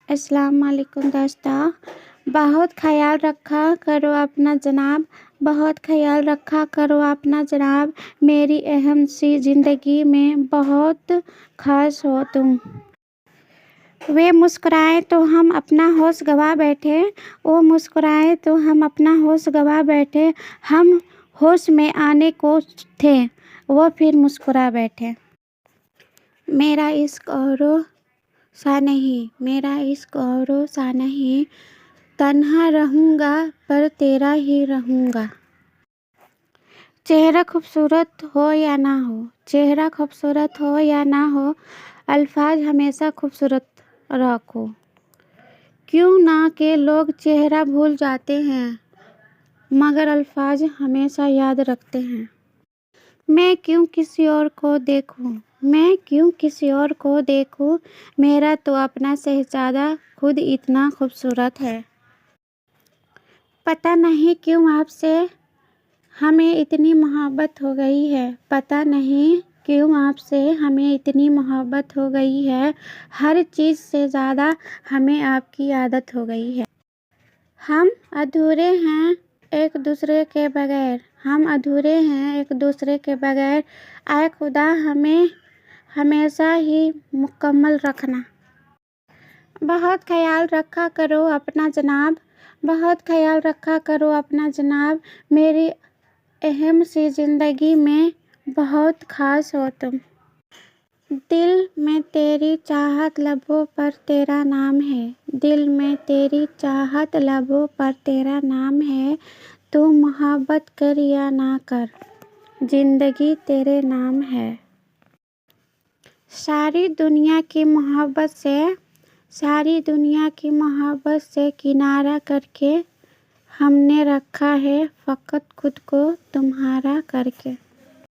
السلام علیکم دوستو، بہت خیال رکھا کرو اپنا جناب، بہت خیال رکھا کرو اپنا جناب، میری اہم سی زندگی میں بہت خاص ہو تم۔ وہ مسکرائے تو ہم اپنا ہوش گنوا بیٹھے، وہ مسکرائے تو ہم اپنا ہوش گنوا بیٹھے، ہم ہوش میں آنے کو تھے، وہ پھر مسکرا بیٹھے۔ میرا عشق اوروں سا نہیں، میرا عشق اوروں سا نہیں، تنہا رہوں گا پر تیرا ہی رہوں گا۔ چہرہ خوبصورت ہو یا نہ ہو، چہرہ خوبصورت ہو یا نہ ہو، الفاظ ہمیشہ خوبصورت رکھو۔ کیوں نہ کہ لوگ چہرہ بھول جاتے ہیں مگر الفاظ ہمیشہ یاد رکھتے ہیں۔ میں کیوں کسی اور کو دیکھوں، میں کیوں کسی اور کو دیکھوں، میرا تو اپنا شہزادہ خود اتنا خوبصورت ہے۔ پتہ نہیں کیوں آپ سے ہمیں اتنی محبت ہو گئی ہے، پتہ نہیں کیوں آپ سے ہمیں اتنی محبت ہو گئی ہے، ہر چیز سے زیادہ ہمیں آپ کی عادت ہو گئی ہے۔ ہم ادھورے ہیں ایک دوسرے کے بغیر، ہم ادھورے ہیں ایک دوسرے کے بغیر، اے خدا ہمیں ہمیشہ ہی مکمل رکھنا۔ بہت خیال رکھا کرو اپنا جناب، بہت خیال رکھا کرو اپنا جناب، میری اہم سی زندگی میں بہت خاص ہو تم۔ دل میں تیری چاہت لبوں پر تیرا نام ہے، دل میں تیری چاہت لبوں پر تیرا نام ہے، تو محبت کر یا نہ کر زندگی تیرے نام ہے۔ ساری دنیا کی محبت سے، ساری دنیا کی محبت سے کنارہ کر کے ہم نے رکھا ہے فقط خود کو تمہارا کر کے۔